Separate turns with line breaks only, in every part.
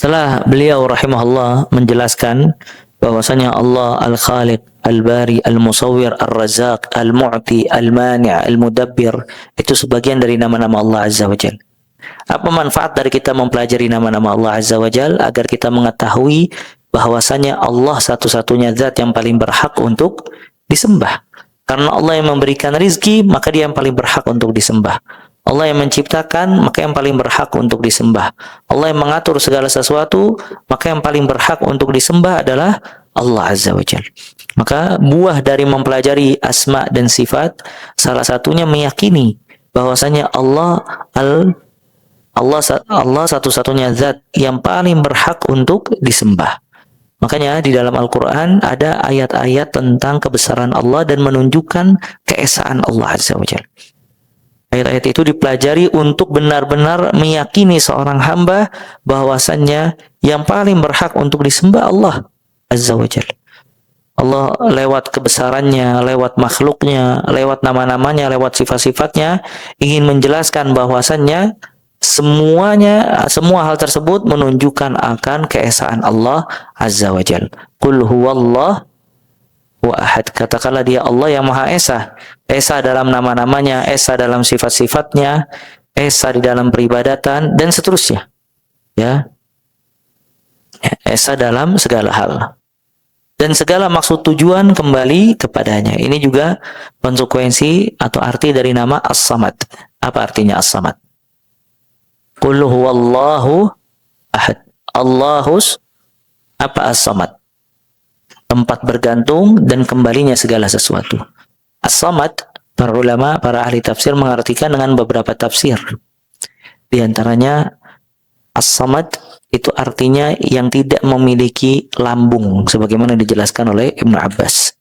Setelah beliau rahimahullah menjelaskan bahwasanya Allah Al-Khaliq, Al-Bari, Al-Musawwir, Ar-Razzaq, Al-Mu'ti, Al-Mani', Al-Mudabbir, itu sebagian dari nama-nama Allah Azza wa Jalla. Apa manfaat dari kita mempelajari nama-nama Allah Azza wa Jalla? Agar kita mengetahui bahwasanya Allah satu-satunya zat yang paling berhak untuk disembah. Karena Allah yang memberikan rizki, maka dia yang paling berhak untuk disembah. Allah yang menciptakan, maka yang paling berhak untuk disembah. Allah yang mengatur segala sesuatu, maka yang paling berhak untuk disembah adalah Allah Azza wa Jalla. Maka buah dari mempelajari asma dan sifat, salah satunya meyakini bahwasanya Allah satu-satunya zat yang paling berhak untuk disembah. Makanya di dalam Al-Quran ada ayat-ayat tentang kebesaran Allah dan menunjukkan keesaan Allah Azza wa Jalla. Ayat-ayat itu dipelajari untuk benar-benar meyakini seorang hamba bahwasannya yang paling berhak untuk disembah Allah Azza wa Jalla. Allah lewat kebesarannya, lewat makhluknya, lewat nama-namanya, lewat sifat-sifatnya ingin menjelaskan bahwasannya semua hal tersebut menunjukkan akan keesaan Allah Azza wa Jalla. Qul huwallahu ahad. Katakanlah dia Allah yang Maha Esa. Esa dalam nama-namanya, Esa dalam sifat-sifatnya, Esa di dalam peribadatan dan seterusnya. Ya. Esa dalam segala hal. Dan segala maksud tujuan kembali kepadanya. Ini juga konsekuensi atau arti dari nama As-Samad. Apa artinya As-Samad? Qul huwallahu ahad. Allahus apa As-Samad? Tempat bergantung dan kembalinya segala sesuatu. As-Samad, para ulama, para ahli tafsir mengartikan dengan beberapa tafsir. Di antaranya, As-Samad itu artinya yang tidak memiliki lambung, sebagaimana dijelaskan oleh Ibnu Abbas.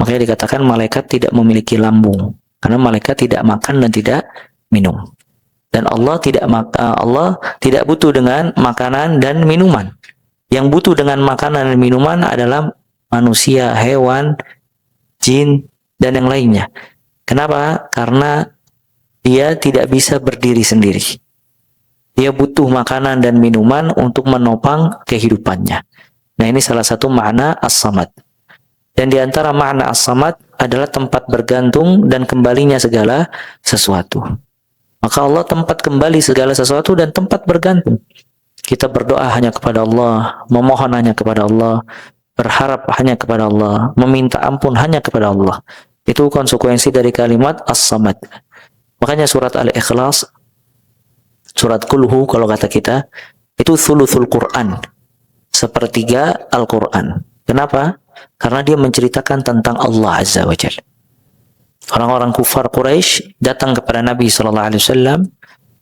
Makanya dikatakan malaikat tidak memiliki lambung, karena malaikat tidak makan dan tidak minum. Dan Allah tidak butuh dengan makanan dan minuman. Yang butuh dengan makanan dan minuman adalah manusia, hewan, jin, dan yang lainnya. Kenapa? Karena dia tidak bisa berdiri sendiri. Dia butuh makanan dan minuman untuk menopang kehidupannya. Nah, ini salah satu makna As-Samad. Dan di antara makna As-Samad adalah tempat bergantung dan kembalinya segala sesuatu. Maka Allah tempat kembali segala sesuatu dan tempat bergantung. Kita berdoa hanya kepada Allah, memohon hanya kepada Allah, berharap hanya kepada Allah, meminta ampun hanya kepada Allah. Itu konsekuensi dari kalimat As-Samad. Makanya surat Al-Ikhlas, surat Kulhu kalau kata kita, itu thuluthul Quran, sepertiga Al-Quran. Kenapa? Karena dia menceritakan tentang Allah Azza wa Jalla. Orang-orang kufar Quraisy datang kepada Nabi SAW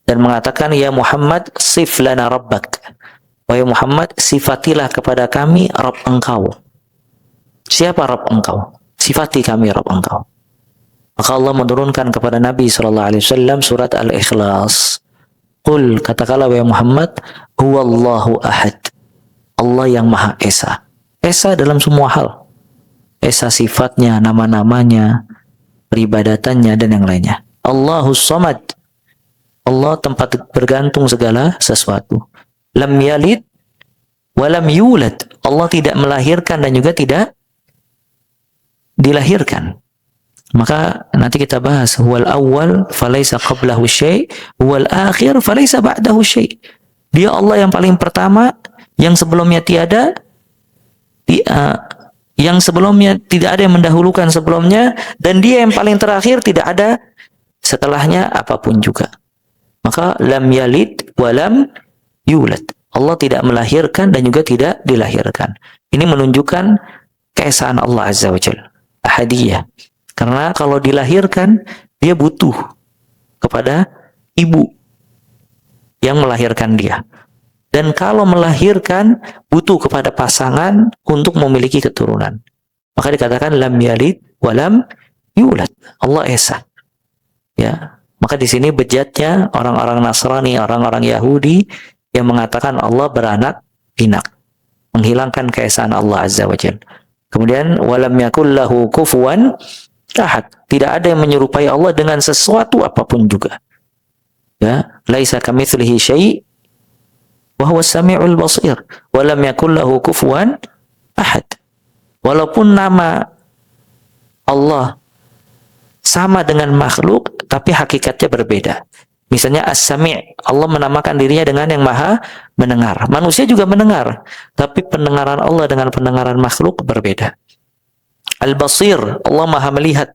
dan mengatakan, ya Muhammad, sif lana rabbak. Wahai Muhammad, sifatilah kepada kami Rabb engkau. Siapa Rabb engkau? Sifati kami Rabb engkau. Maka Allah menurunkan kepada Nabi SAW surat Al-Ikhlas. Qul, katakanlah wahai Muhammad, huwallahu ahad. Allah yang Maha Esa. Esa dalam semua hal. Esa sifatnya, nama-namanya, peribadatannya, dan yang lainnya. Allahus Samad. Allah tempat bergantung segala sesuatu. Lam yalid walam yulad. Allah tidak melahirkan dan juga tidak dilahirkan. Maka nanti kita bahas huwal awwal falaysa qablahu syai' huwal akhir falaysa ba'dahu syai'. Dia Allah yang paling pertama, yang sebelumnya tiada, yang sebelumnya tidak ada yang mendahulukan sebelumnya, dan dia yang paling terakhir, tidak ada setelahnya apapun juga. Maka lam yalid walam yulad. Allah tidak melahirkan dan juga tidak dilahirkan. Ini menunjukkan keesaan Allah Azza wa Jalla. Ahadiyah. Karena kalau dilahirkan, dia butuh kepada ibu yang melahirkan dia. Dan kalau melahirkan, butuh kepada pasangan untuk memiliki keturunan. Maka dikatakan lam yalid walam yulad. Allah Esa. Ya. Maka di sini bejatnya orang-orang Nasrani, orang-orang Yahudi yang mengatakan Allah beranak pinak, menghilangkan keesaan Allah Azza wa Jalla. Kemudian walam yakul lahu kufuwan ahad. Tidak ada yang menyerupai Allah dengan sesuatu apapun juga. Ya, laisa kamitslihi syai' wa huwa samiul basir wa lam yakul lahu kufuwan ahad. Walaupun nama Allah sama dengan makhluk, tapi hakikatnya berbeda. Misalnya As-Sami', Allah menamakan dirinya dengan yang maha mendengar. Manusia juga mendengar, tapi pendengaran Allah dengan pendengaran makhluk berbeda. Al-Basir, Allah maha melihat.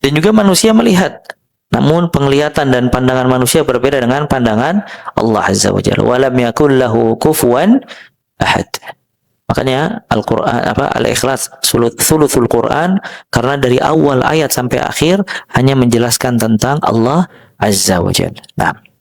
Dan juga manusia melihat. Namun penglihatan dan pandangan manusia berbeda dengan pandangan Allah Azza wa Jalla. Wa lam yakul lahu kufuwan ahad. Makanya Al-Quran, Al-Ikhlas, thuluthul Quran, karena dari awal ayat sampai akhir hanya menjelaskan tentang Allah Azza wa Jalla. Nah.